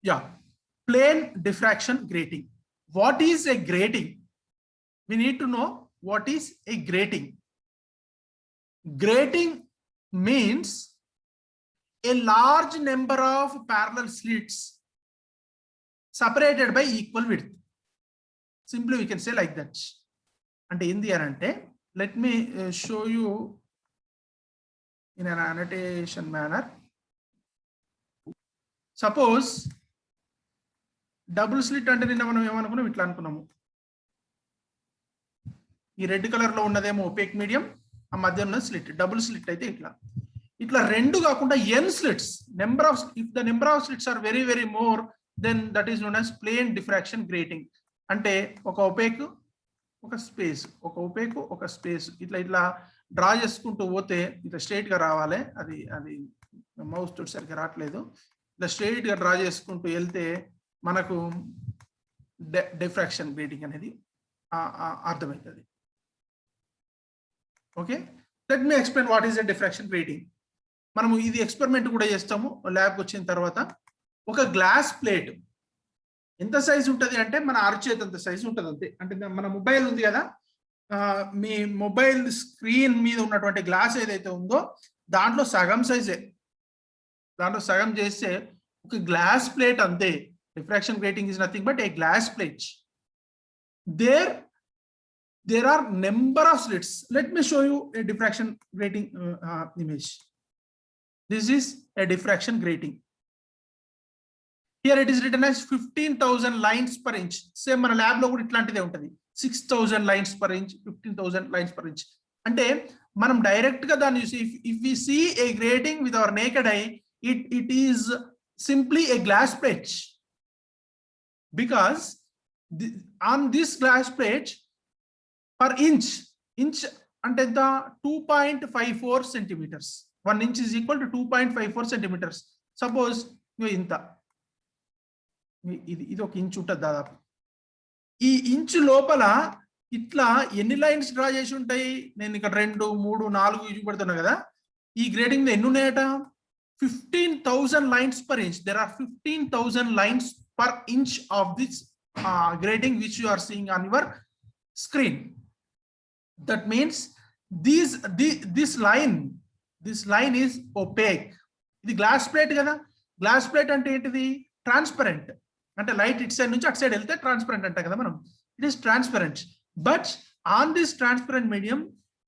Yeah, plane diffraction grating. What is a grating? We need to know what is a grating. Grating means a large number of parallel slits separated by equal width. Simply we can say like that. And in the ante, let me show you in an annotation manner. Suppose double slit అంటే నిన్న మనం ఏమనుకున్నాం ఇట్లా అనుకున్నాము. ఈ red colour లో ఉన్నదేమో opaque medium, ఆ మధ్య ఉన్న స్లిట్ డబుల్ స్లిట్ అయితే ఇట్లా ఇట్లా రెండు కాకుండా n slits, number of, if the number of slits are very very more, then that is known as plane diffraction grating. అంటే ఒక ఒపేక్ ఒక స్పేస్, ఒక ఒపేక్ ఒక స్పేస్ ఇట్లా ఇట్లా డ్రా చేసుకుంటూ పోతే ఇట్లా స్ట్రైట్ గా రావాలి. అది అది మౌస్ తోటి సరిగ్గా రావట్లేదు. ఇట్లా స్ట్రైట్ గా డ్రా చేసుకుంటూ వెళ్తే మనకు డిఫ్రాక్షన్ గ్రేటింగ్ అనేది అర్థమవుతుంది. Okay, let me explain what is a diffraction grating. మనము ఇది ఎక్స్పెరిమెంట్ కూడా చేస్తాము ల్యాబ్కి వచ్చిన తర్వాత. ఒక గ్లాస్ ప్లేట్ ఎంత సైజు ఉంటుంది అంటే మన అరచేతి అంత సైజు ఉంటుంది అంతే. అంటే మన మొబైల్ ఉంది కదా, మీ మొబైల్ స్క్రీన్ మీద ఉన్నటువంటి గ్లాస్ ఏదైతే ఉందో దాంట్లో సగం సైజే, దాంట్లో సగం చేస్తే ఒక గ్లాస్ ప్లేట్ అంతే. Diffraction grating is nothing but a glass plate. There are number of slits. Let me show you a diffraction grating image. This is a diffraction grating. Here it is written as 15,000 lines per inch. Same మన lab లో కూడా ఇట్లాంటిదే ఉంటుంది. 6,000 lines per inch, 15,000 lines per inch. అంటే మనం direct గా దాన్ని చూసి if we see a grating with our naked eye, it is simply a glass plate. Because on this glass plate per inch అంటే the 2.54 centimeters. 1 inch is equal to 2.54 centimeters. Suppose ఇంత ఇది ఒక inch ఉంటుంది దాదాపు. ఈ inch లోపల ఇట్లా ఎన్ని లైన్స్ డ్రా చేసి ఉంటాయి? నేను ఇక్కడ 2, 3, 4 చూపెడుతున్నా కదా. ఈ గ్రేడింగ్ ఎన్ని ఉన్నాయట? 15,000 lines per inch. There are 15,000 lines per inch of this grating which you are seeing on your screen. That means this line is opaque. ఇది గ్లాస్ ప్లేట్ కదా. గ్లాస్ ప్లేట్ అంటే ఏంటిది? ట్రాన్స్పరెంట్. అంటే లైట్ ఇటు side నుంచి అటు side వెళ్తే transparent అంట కదా మనం. It is transparent. But on this transparent medium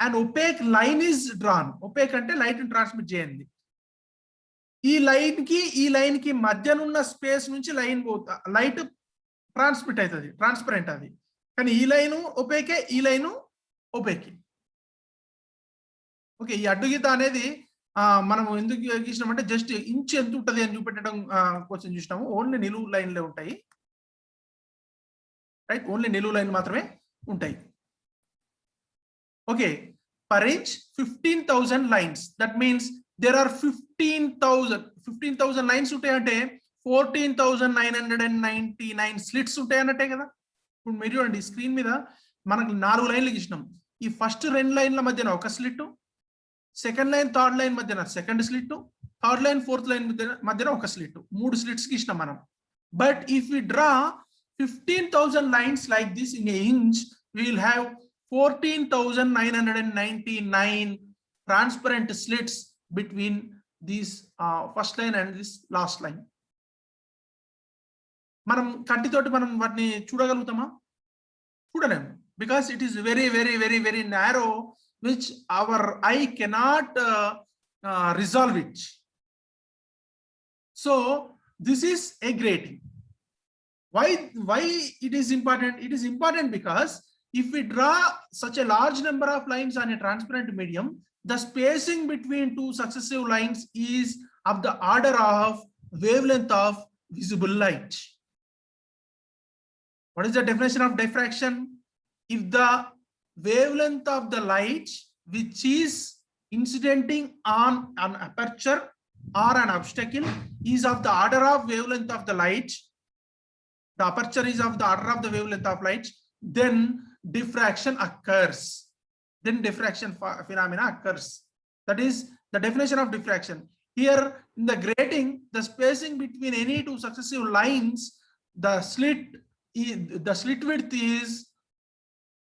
and opaque line is drawn. Opaque అంటే లైట్ ట్రాన్స్మిట్ చేయండి. ఈ లైన్ కి మధ్యనున్న స్పేస్ నుంచి లైట్ ట్రాన్స్మిట్ అవుతుంది, ట్రాన్స్పరెంట్ అది. కానీ ఈ లైను ఒపేకే, ఈ లైను ఒపేకే. ఓకే, ఈ అడ్డుగీత అనేది మనం ఎందుకు గీసినామంటే జస్ట్ ఇంచ్ ఎంత ఉంటుంది అని చూపెట్టడం కోసం చూసినాము. ఓన్లీ నిలువు లైన్లే ఉంటాయి, రైట్? ఓన్లీ నిలువు లైన్ మాత్రమే ఉంటాయి. Okay, per inch 15,000 lines. That means there are 15,000 lines ఉంటాయంటే 14,999 స్లిట్స్ ఉంటాయన్నట్టే కదా. ఇప్పుడు మీరు చూడండి స్క్రీన్ మీద మనకు 4 లైన్లు గీసినాం. ఈ ఫస్ట్ 2 లైన్ల మధ్యన ఒక slit, second line third line మధ్యన second slit, third line fourth line మధ్యన ఒక స్లిట్. 3 స్లిట్స్ గీసినాం మనం. But if we draw 15,000 lines like this in a inch, we will have 14,999 transparent slits between this first line and this last line. మనం కంటితోటి మనం వాటిని చూడగలుగుతామా? చూడలేము. Because it is very very very very narrow, which our eye cannot resolve it. So this is a grating. Why it is important? It is important because if we draw such a large number of lines on a transparent medium, the spacing between 2 successive lines is of the order of wavelength of visible light. What is the definition of diffraction? If the wavelength of the light which is incidenting on an aperture or an obstacle is of the order of wavelength of the light, the aperture is of the order of the wavelength of light, then diffraction occurs. Then diffraction phenomena occurs. That is the definition of diffraction. Here In the grating, the spacing between any two successive lines, the slit width is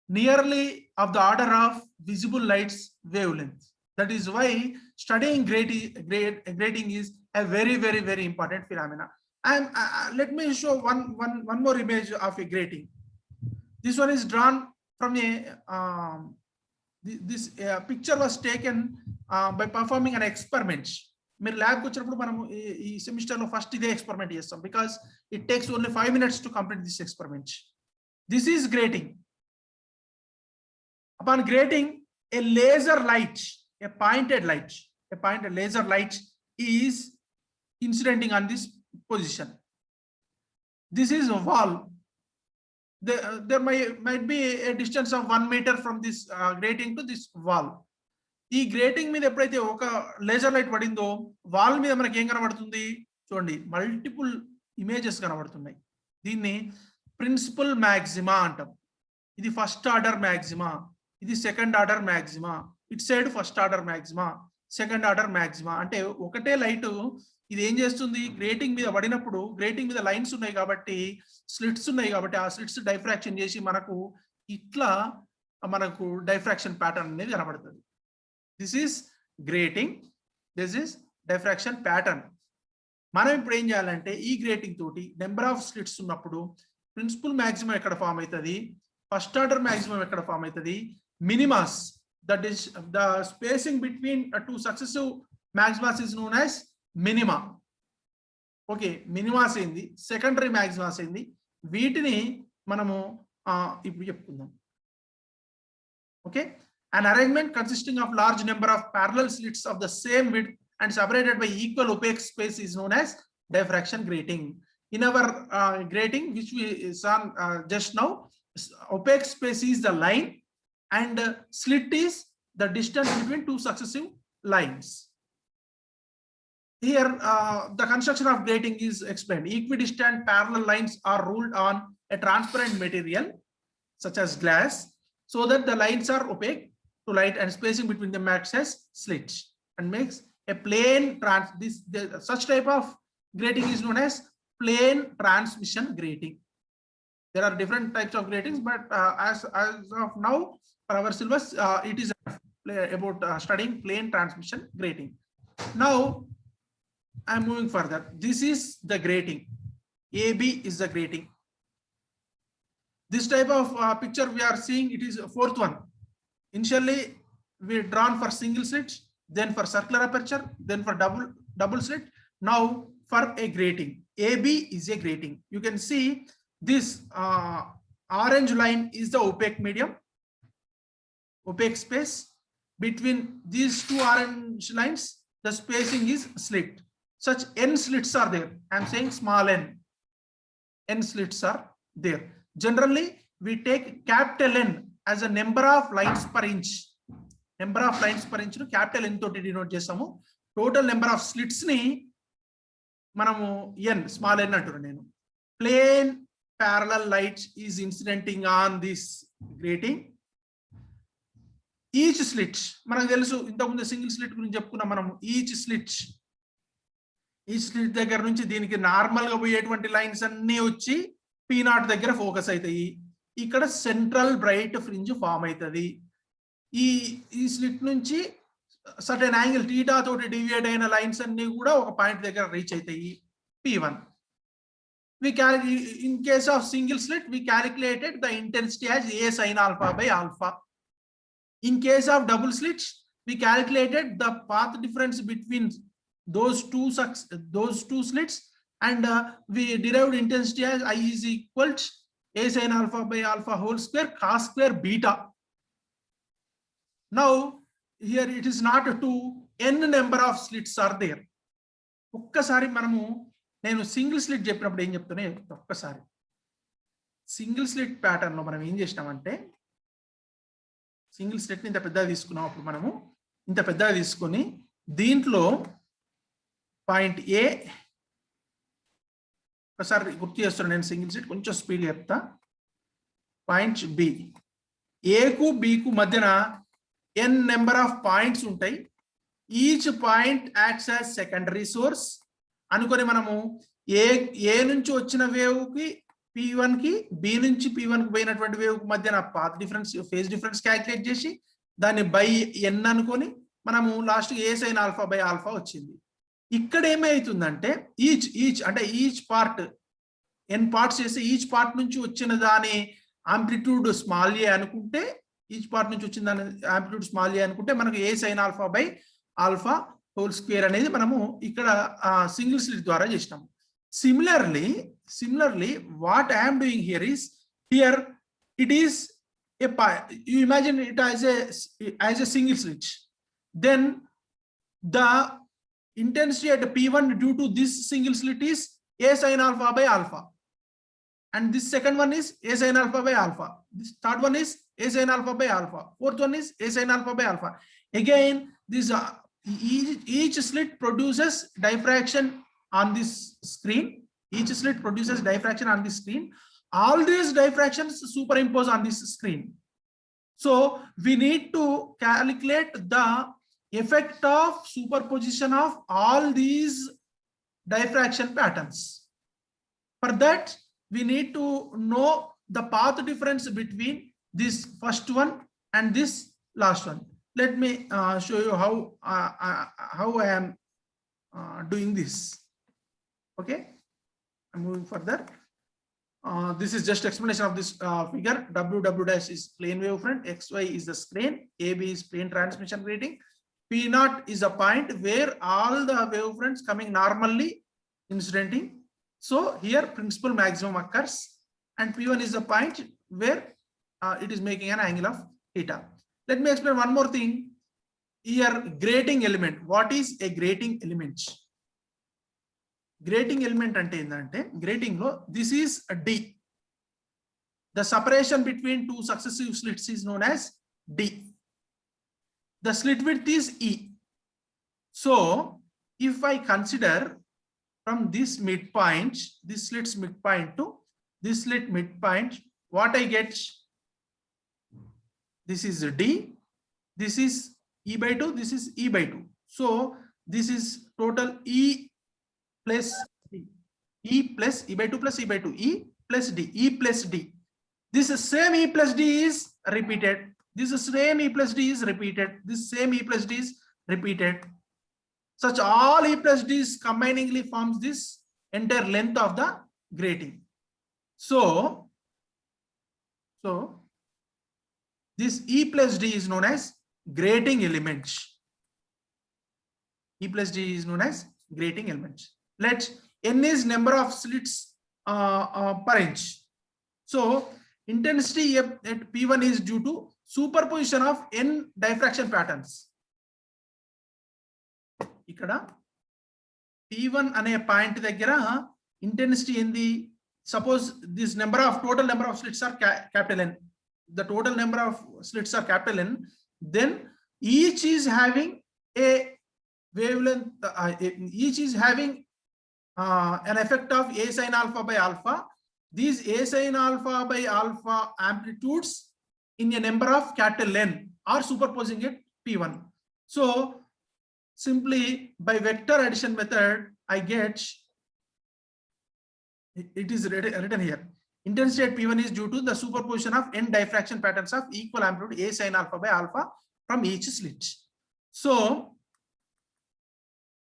nearly of the order of visible light's wavelength. That is why studying grating is a very important phenomena. And let me show one more image of a grating. This one is drawn from a this picture was taken by performing an experiment. మీరు ల్యాబ్కి వచ్చినప్పుడు మనం ఈ సెమిస్టర్లో first ఇదే experiment చేస్తాం, because it takes only 5 minutes to complete this experiment. This is grating. Upon grating, a laser light, a pointed laser light is incidenting on this position. This is a wall. There might be a distance of 1 meter from this grating to this wall. ఈ grating మీద ఎప్పుడైతే ఒక laser light పడిందో wall మీద మనకి ఏం కనబడుతుంది చూడండి, మల్టిపుల్ ఇమేజెస్ కనబడుతున్నాయి. దీన్ని ప్రిన్సిపల్ మ్యాక్సిమా అంటాం. ఇది ఫస్ట్ ఆర్డర్ మ్యాక్సిమా, ఇది second order మ్యాక్సిమా, it side first order మ్యాక్సిమా, second order మ్యాక్సిమా. అంటే ఒకటే లైట్ ఇది ఏం చేస్తుంది, గ్రేటింగ్ మీద పడినప్పుడు గ్రేటింగ్ మీద లైన్స్ ఉన్నాయి కాబట్టి, స్లిట్స్ ఉన్నాయి కాబట్టి, ఆ స్లిట్స్ డైఫ్రాక్షన్ చేసి మనకు ఇట్లా మనకు డైఫ్రాక్షన్ ప్యాటర్న్ అనేది కనబడుతుంది. This is grating, this is diffraction pattern. మనం ఇప్పుడు ఏం చేయాలంటే ఈ గ్రేటింగ్ తోటి నెంబర్ ఆఫ్ స్లిట్స్ ఉన్నప్పుడు ప్రిన్సిపల్ మ్యాక్సిమం ఎక్కడ ఫామ్ అవుతుంది, ఫస్ట్ ఆర్డర్ మ్యాక్సిమం ఎక్కడ ఫామ్ అవుతుంది, minimas, that is the spacing between two successive maximas is known as minima. Okay, minimas ఏంది, సెకండరీ మ్యాక్సిమాస్ ఏంది, వీటిని మనము ఇప్పుడు చెప్పుకుందాం. Okay, an arrangement consisting of large number of parallel slits of the same width and separated by equal opaque space is known as diffraction grating. In our grating which we saw just now, opaque space is the line and slit is the distance between two successive lines. Here the construction of grating is explained. Equidistant parallel lines are ruled on a transparent material such as glass so that the lines are opaque to light and spacing between them acts as slits and makes a plane such type of grating is known as plane transmission grating. There are different types of gratings, but as of now for our syllabus it is about studying plane transmission grating. Now I am moving further. This is the grating. AB is the grating. This type of picture we are seeing, it is fourth one. Initially we drawn for single slit, then for circular aperture, then for double slit, now for a grating. AB is a grating. You can see this orange line is the opaque medium, opaque space. Between these two orange lines the spacing is slit. Such n slits are there. I am saying small n. N slits are there. Generally we take capital N as a number of lines per inch. Number of lines per inch capital N తోటి denote చేస్తాము. Total number of slits ని మనము n, small n అంటున్నాను నేను. Plane parallel light is incidenting on this grating. Each slit మనకు తెలుసు, ఇంతకుముందు single slit గురించి చెప్పుకున్నాం మనం. ఈచ్ స్లిట్ దగ్గర నుంచి దీనికి నార్మల్ గా పోయేటువంటి లైన్స్ అన్ని వచ్చి P0 దగ్గర ఫోకస్ అవుతాయి. ఇక్కడ సెంట్రల్ బ్రైట్ ఫ్రింజ్ ఫామ్ అవుతుంది. ఈ స్లిట్ నుంచి సర్టెన్ యాంగిల్ టీటా తోటి డివియేట్ అయిన లైన్స్ అన్ని కూడా ఒక పాయింట్ దగ్గర రీచ్ అవుతాయి, P1. In case of single slit we calculated the intensity as A sin alpha by alpha. In case of double slits we calculated the path difference between those two slits and we derived intensity as I is equal to A sin alpha by alpha whole square cos square beta. Now here it is not 2, n number of slits are there. ఒక్కసారి మనము నేను single slit చెప్పినప్పుడు ఏం చెప్తానే, ఒక్కసారి single slit pattern లో మనం ఏం చేసినామంటే, సింగిల్ స్లిట్ ని ఇంత పెద్దగా తీసుకున్నాం. అప్పుడు మనము ఇంత పెద్దగా తీసుకొని దీంట్లో పాయింట్ ఏ, ఒకసారి గుర్తు చేస్తున్నాను నేను, సింగిల్ స్లిట్ కొంచెం స్పీడ్ చెప్తా. పాయింట్ బి, ఏకు బికు మధ్యన n నెంబర్ ఆఫ్ పాయింట్స్ ఉంటాయి. Each point acts as secondary source అనుకొని మనము ఏ నుంచి వచ్చిన వేవ్ కి P1 కి బి నుంచి P1 కి పోయినటువంటి వేవ్ కి మధ్యన path difference phase difference calculate చేసి దాన్ని బై n అనుకొని మనము last A sine alpha by alpha వచ్చింది. ఇక్కడ ఏమైతుందంటే ఈచ్ పార్ట్ n పార్ట్స్ చేసి ఈచ్ పార్ట్ నుంచి వచ్చిన దాని ఆంప్లిట్యూడ్ స్మాల్ ఏ అనుకుంటే ఈచ్ పార్ట్ నుంచి వచ్చిన దాని ఆంప్లిట్యూడ్ స్మాల్ ఏ అనుకుంటే మనకు a sine alpha by alpha whole square అనేది మనము ఇక్కడ సింగిల్ స్లిట్ ద్వారా చేసినాము. Similarly, what I am doing here is, here it is you imagine it as a single slit. Then the intensity at P1 due to this single slit is A sin alpha by alpha. And this second one is A sin alpha by alpha. This third one is A sin alpha by alpha. Fourth one is A sin alpha by alpha. Again, this each slit produces diffraction on this screen. Each slit produces diffraction on this screen. All these diffractions superimpose on this screen. So we need to calculate the effect of superposition of all these diffraction patterns. For that, we need to know the path difference between this first one and this last one. Let me show you how I am doing this. Okay, I'm moving further. This is just explanation of this figure. W dash is plane wavefront, XY is the strain, AB is plane transmission grating, P naught is a point where all the wavefronts coming normally incidenting. So here principal maximum occurs, and P1 is the point where it is making an angle of theta. Let me explain one more thing. Here, grating element. What is a grating element? Grating element ante endante grating lo this is a D. The separation between two successive slits is known as D. The slit width is E. So if I consider from this midpoint, this slit's midpoint to this slit midpoint, what I get? This is D, this is E by 2, this is E by 2. So this is total E plus D. E plus E by 2 plus E by 2. E plus D. E plus D. This same E plus D is repeated. This same E plus D is repeated. This same E plus D is repeated. Such all E plus D's combiningly forms this entire length of the grating. So this E plus D is known as grating elements. E plus D is known as grating elements. Let n is number of slits per inch. So intensity at P1 is due to superposition of n diffraction patterns. Ikkada P1 ane point daggara intensity endi, suppose this total number of slits are capital N. The total number of slits are capital N. Then each is having a wavelength, each is having an effect of A sin alpha by alpha. These A sin alpha by alpha amplitudes in a number of capital N are superposing at P1. So simply by vector addition method, I get, it is written here, intensity at P1 is due to the superposition of n diffraction patterns of equal amplitude A sin alpha by alpha from each slit. So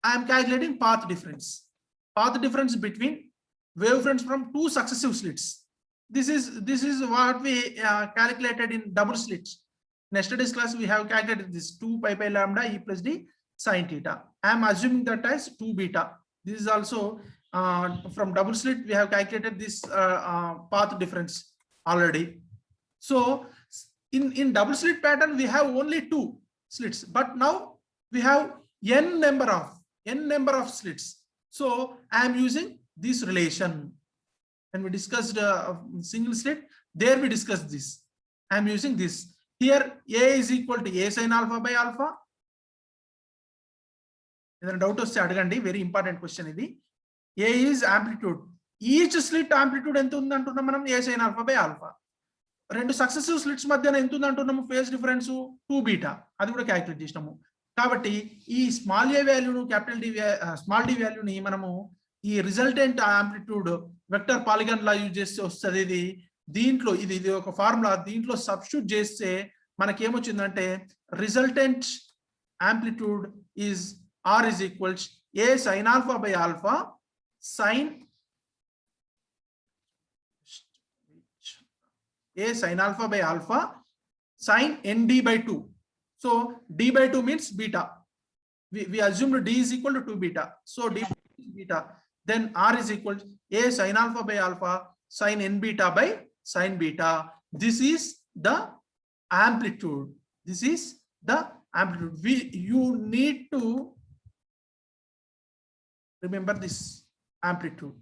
I am calculating path difference. Path difference between wavefronts from two successive slits. This is what we calculated in double slits. In yesterday's class we have calculated this 2 pi by lambda E plus D sin theta. I am assuming that as 2 beta. This is also from double slit we have calculated this path difference already. So in double slit pattern we have only 2 slits, but now we have n number of slits. So I am using this relation. When we discussed single slit, there we discussed this. I am using this. Here A is equal to A sin alpha by alpha. Either doubt vaste adagandi, very important question idi. A is amplitude. Each slit amplitude ఎంత ఉంది అంటున్నాం మనం? A sin alpha by alpha. రెండు successive slits మధ్యన ఎంత ఉంది అంటున్నాము? Phase difference 2 beta. అది కూడా క్యాలిక్యులేట్ చేసినాము. కాబట్టి ఈ స్మాల్ ఏ వాల్యూను క్యాపిటల్ డి స్మాల్ డి వాల్యూని మనము ఈ రిజల్టెంట్ ఆంప్లిట్యూడ్ వెక్టర్ పాలిగాన్ లా యూజ్ చేస్తే వస్తుంది. ఇది దీంట్లో ఇది ఒక ఫార్ములా, దీంట్లో సబ్స్టిట్యూట్ చేస్తే మనకి ఏమొచ్చిందంటే resultant amplitude is R is equals a sine alpha by alpha sine a sin alpha by alpha sin nd by 2. So d by 2 means beta. We assumed d is equal to 2 beta. So d is beta. Then r is equal to a sin alpha by alpha sin n beta by sin beta. This is the amplitude. This is the amplitude. You need to remember this amplitude.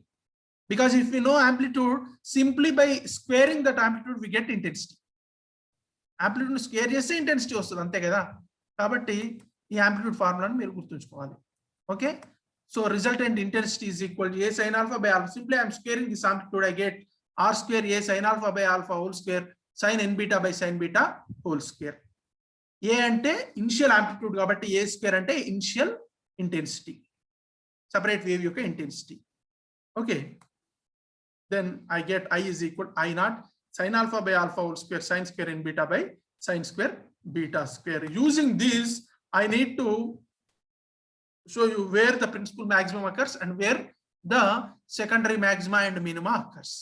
Because if we know amplitude, simply by squaring that amplitude we get intensity. Amplitude square చేస్తే intensity వస్తుంది అంతే కదా. కాబట్టి ఈ amplitude ఫార్ములాను మీరు గుర్తుంచుకోవాలి. Okay, so resultant intensity is equal to a sin alpha by alpha. Simply I am squaring this amplitude, I get r square a sin alpha by alpha whole square sin n beta by sin beta whole square. A అంటే initial amplitude కాబట్టి a square అంటే initial intensity, separate wave యొక్క intensity. Okay, then I get I is equal I naught sin alpha by alpha whole square sin square n beta by sin square beta square. Using this, I need to show you where the principal maximum occurs and where the secondary maxima and minima occurs.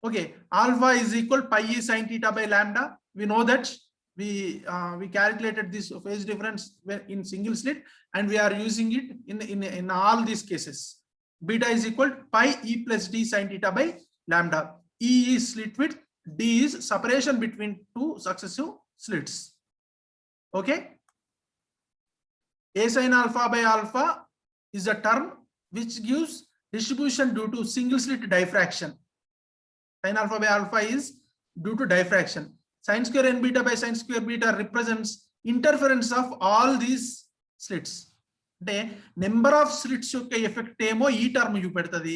Okay, alpha is equal pi e sin theta by lambda. We know that we calculated this phase difference in single slit, and we are using it in all these cases. Beta is equal to pi e plus d sin theta by lambda. E is slit width, d is separation between two successive slits. Okay, a sin alpha by alpha is a term which gives distribution due to single slit diffraction. Sin alpha by alpha is due to diffraction. Sin square n beta by sin square beta represents interference of all these slits. అంటే number of slits యొక్క effect ఏమో ఈ term చూపెడుతుంది,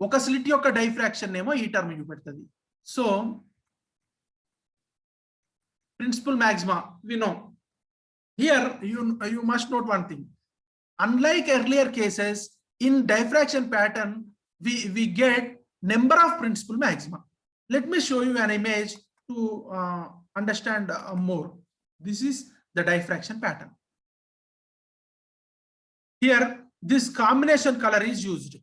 ఒక slit యొక్క diffraction ఏమో ఈ term చూపెడుతుంది. So principal maxima we know. Here you must note one thing. Unlike earlier cases, in diffraction pattern we get number of principal maxima. Let me show you an image to understand more. This is the diffraction pattern. Here this combination color is used.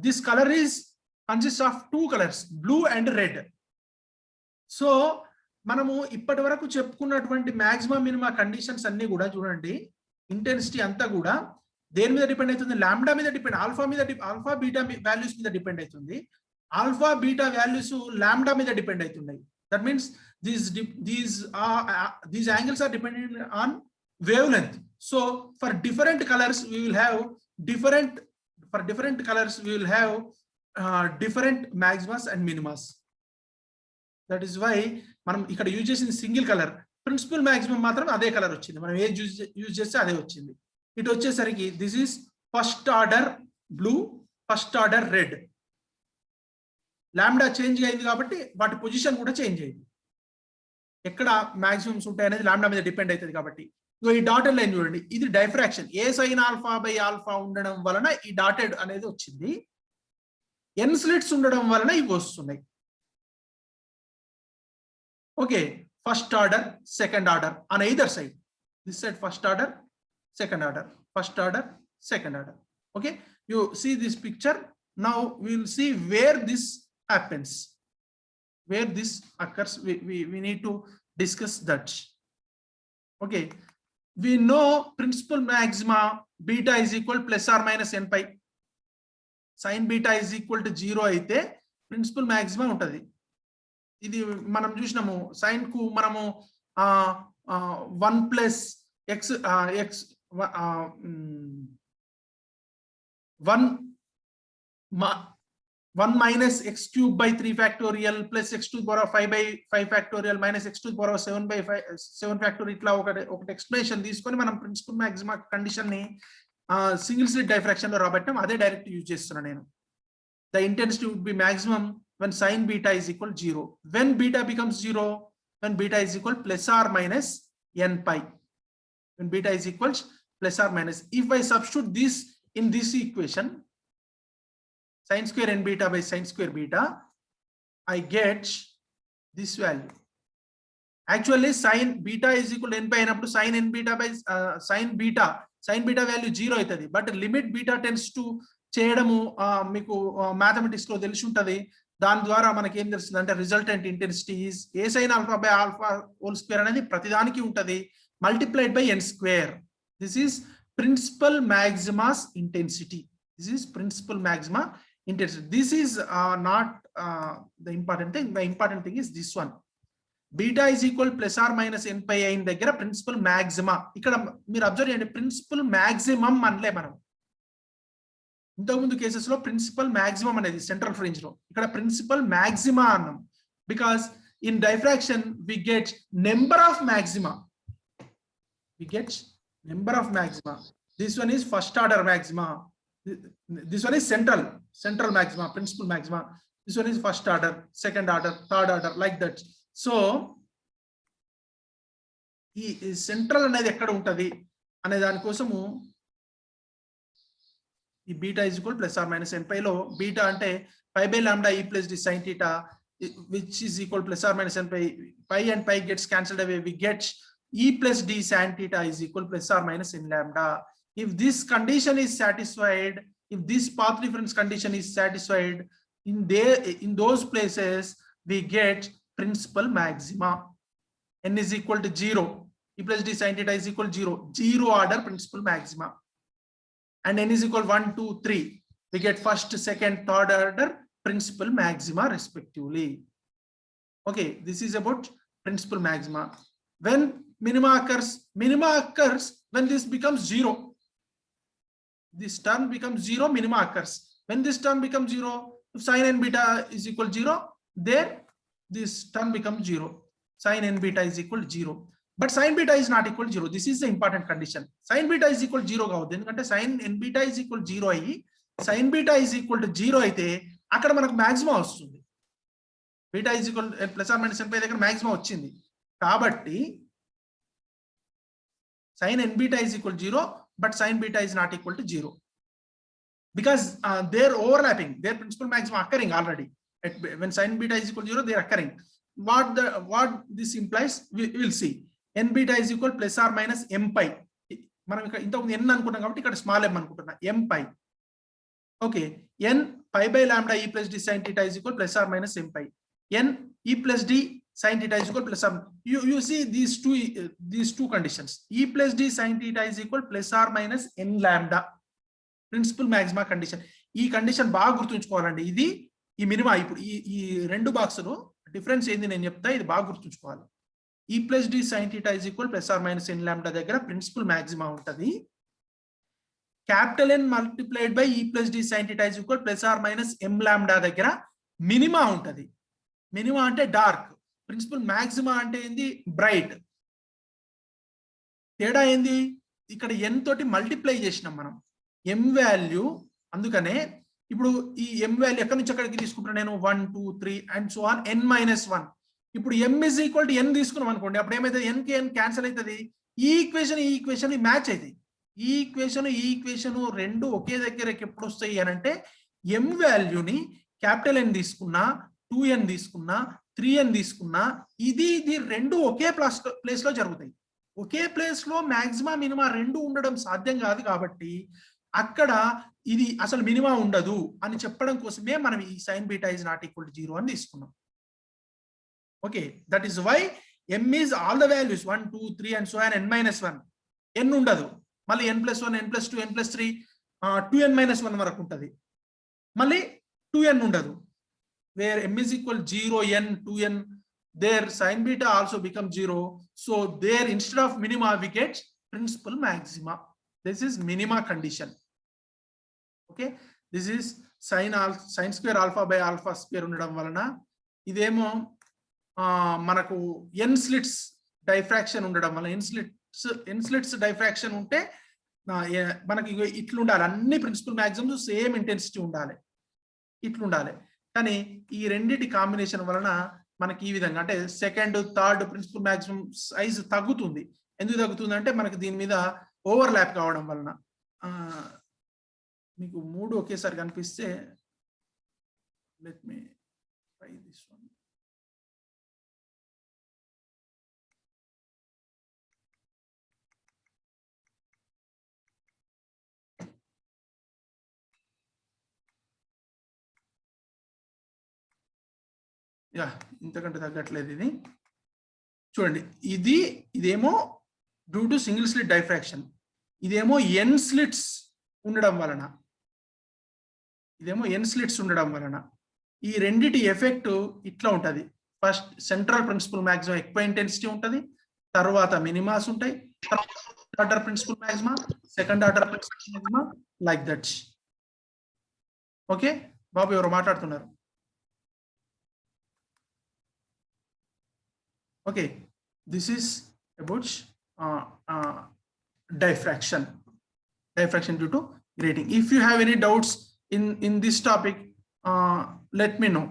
This color consists of two colors, blue and red. So మనము ఇప్పటి వరకు చెప్పుకున్నటువంటి maximum minima conditions అన్ని కూడా చూడండి, intensity అంతా కూడా దేని మీద డిపెండ్ అవుతుంది? లాంబ్డా మీద డిపెండ్, ఆల్ఫా బీటా వాల్యూస్ మీద డిపెండ్ అవుతుంది. ఆల్ఫా బీటా వాల్యూస్ లాంబ్డా మీద డిపెండ్ అవుతున్నాయి. That means these angles are dependent on wavelength. So for different colors we will have different different maximas and minimas. That is why మనం ఇక్కడ use చేసిన single colour, principal maximum మాత్రం అదే colour వచ్చింది, మనం ఏ use చేస్తే అదే వచ్చింది. ఇటు వచ్చేసరికి this is first order blue, first order red. Lambda change అయింది కాబట్టి వాటి పొజిషన్ కూడా చేంజ్ అయింది. ఎక్కడ మాక్సిమమ్స్ ఉంటాయి అనేది లాంబ్డా మీద డిపెండ్ అవుతుంది కాబట్టి. ఈ డాటెడ్ లైన్ చూడండి, ఇది diffraction. A sine alpha by alpha ఉండడం వలన ఈ డాటెడ్ అనేది వచ్చింది. ఎన్ స్లిట్స్ ఉండడం వలన ఇవి వస్తున్నాయి. Okay, first order second order on either side. This side first order, second order, first order, second order. Okay, you see this picture. Now we will see where this happens, where this occurs. We need to discuss that. Okay, we know principal maxima beta is equal plus or minus n pi. Sin beta is equal to 0 అయితే principal maximum ఉంటుంది. ఇది మనం చూసినాము, sign కు మనము 1 plus X 1 minus x cube by 3 factorial plus x to the power of 5 by 5 factorial minus x to the power of 7 by 7 factorial. ఇట్లా ఒకటి explanation తీసుకొని మనం ప్రిన్సిపల్ మాక్సిమా కండిషన్ ని సింగిల్ స్లిట్ డైఫ్రాక్షన్ లో రాబట్టాం. అదే direct use చేస్తున్నాను నేను. The intensity would be maximum when sin beta is equal to 0. When beta becomes 0, when beta is equal plus or minus n pi. when beta is equals plus or minus. If I substitute this in this equation, sin square n beta by sin square beta, I get this value. Actually sin beta is equal to n by n up to sin n beta by sin beta value 0 అవుతుంది. But limit beta tends to చేయడము మీకు mathematics లో తెలిసి ఉంటది. దాని ద్వారా మనకి ఏం తెలుస్తుంది అంటే resultant intensity is a sine alpha by alpha whole square అనేది ప్రతిదానికి ఉంటది multiplied by N square. This is principal maximas intensity. This is principal maxima intensity. This is not the important thing. The important thing is this one. Beta is equal plus or minus n pi in దగ్గర principal maxima. ఇక్కడ మీరు observe చేయండి, principal maximum అనలే మనం. ఇంతకుముందు cases లో principal maximum అనేది central fringe లో, ఇక్కడ ప్రిన్సిపల్ మాక్సిమా అన్నాం. Because in diffraction we get number of maxima. We get number of maxima. This one is first order maxima. This one is central maxima, principal maxima. This one is first order, second order, third order, like that. So ఈ central అనేది ఎక్కడ ఉంటది అనే దానికోసము ఈ beta is equal plus or minus n pi లో beta అంటే pi by lambda ఈ plus d sine theta which is equal plus or minus n pi. Pi and pi gets cancelled away. We get e plus d sin theta is equal plus or minus n lambda. If this condition is satisfied, if this path difference condition is satisfied, in those places we get principal maxima. N is equal to 0. E plus d sin theta is equal to 0. 0 order principal maxima. And n is equal 1, 2, 3. We get first, second, third order principal maxima respectively. Okay, this is about principal maxima. When minima occurs when this becomes 0. This term becomes 0, minima occurs. When this term becomes 0, if sin n beta is equal to 0, there this term becomes 0. Sin n beta is equal to 0. But sin beta is not equal to 0. This is the important condition. Sin beta is equal to 0 కావద్దు, ఎందుకంటే sin n beta is equal to 0 అయ్యి sin beta is equal to 0 అయితే అక్కడ మనకు maximum వస్తుంది. Beta is equal plus or minus n pi దగ్గర maximum వచ్చింది కాబట్టి sin n beta is equal to 0, but sin beta is not equal to 0 because they're overlapping, their principal maxima occurring already. When sin beta is equal to 0, they're occurring. What this implies, we will see. N beta is equal plus or minus m pi. మనం ఇంతకుముందు n అనుకున్నాం కాబట్టి ఇక్కడ small m అనుకుంటున్నా, m pi. Okay, n pi by lambda e plus d sin theta is equal plus or minus m pi. N e plus d sin theta is equal plus or you see these two conditions. E plus d sin theta is equal plus or minus n lambda, principal maxima condition. ఈ condition బాగా గుర్తుంచుకోవాలండి. ఇది ఈ minima. ఇప్పుడు ఈ రెండు బాక్సులు difference ఏంది నేను చెప్తా, ఇది బాగా గుర్తుంచుకోవాలి. E plus d sin theta is equal plus or minus n lambda దగ్గర ప్రిన్సిపల్ మాక్సిమా ఉంటది. Capital N multiplied by E plus d sin theta is equal plus or minus m lambda దగ్గర minima ఉంటది. Minima అంటే dark, principal maxima అంటే ఏంది bright. తేడా ఏంది, ఇక్కడ n తోటి మల్టిప్లై చేసినాం మనం m వాల్యూ. అందుకనే ఇప్పుడు ఈ m వాల్యూ ఎక్కడి నుంచి ఎక్కడికి తీసుకుంటున్నా నేను 1, 2, 3 and so on n minus 1. ఇప్పుడు m is equal to n తీసుకున్నాం అనుకోండి, అప్పుడు ఏమైతుంది, n కి n క్యాన్సిల్ అవుతుంది. ఈ ఈక్వేషన్ మ్యాచ్ అవుతుంది. ఈ ఈక్వేషన్ రెండు ఒకే దగ్గరకి ఎప్పుడు వస్తాయి అని అంటే m వాల్యూని క్యాపిటల్ N తీసుకున్నా, 2n తీసుకున్నా, 3n తీసుకున్నా, ఇది రెండు ఒకే ప్లేస్ లో జరుగుతాయి. ఒకే ప్లేస్ లో మాక్సిమా మినిమా రెండు ఉండడం సాధ్యం కాదు కాబట్టి అక్కడ ఇది అసలు మినిమా ఉండదు అని చెప్పడం కోసమే మనం ఈ sin beta is not equal to 0 అని తీసుకున్నాం. Okay, that is why m is all the values 1, 2, 3 and so on n minus 1. n ఉండదు, మళ్ళీ n plus 1, n plus 2, n plus 3, 2n minus 1 వరకు ఉంటుంది, మళ్ళీ 2n ఉండదు. Where m is equal 0, n, 2n, there sin beta also becomes 0. So there instead of minima we get principal maxima. This is minima condition. Okay, this is sin square alpha by alpha square ఉండడం వలన ఇదేమో మనకు n slits diffraction ఉండడం వల్ల n slits diffraction ఉంటే మనకి ఇట్లుండాలి, అన్ని principal మాక్సిమమ్స్ same intensity ఉండాలి, ఇట్లుండాలి. కానీ ఈ రెండిటి కాంబినేషన్ వలన మనకి ఈ విధంగా అంటే second third principal maximum size తగ్గుతుంది. ఎందుకు తగ్గుతుందంటే మనకి దీని మీద ఓవర్లాప్ కావడం వలన. మీకు 3 ఒకేసారి కనిపిస్తే let me try this one. Yeah, ఇంతకంటే తగ్గట్లేదు ఇది. చూడండి, ఇదేమో due to single slit diffraction, ఇదేమో ఎన్ స్లిట్స్ ఉండడం వలన, ఈ రెండిటి ఎఫెక్ట్ ఇట్లా ఉంటుంది. ఫస్ట్ సెంట్రల్ ప్రిన్సిపల్ మాక్సిమం ఎక్కువ ఇంటెన్సిటీ ఉంటుంది, తర్వాత మినిమాస్ ఉంటాయి, order principal maxima, second order principal maxima, like that. Okay బాబు, ఎవరు మాట్లాడుతున్నారు? Okay, this is about diffraction due to grating. If you have any doubts in this topic, let me know.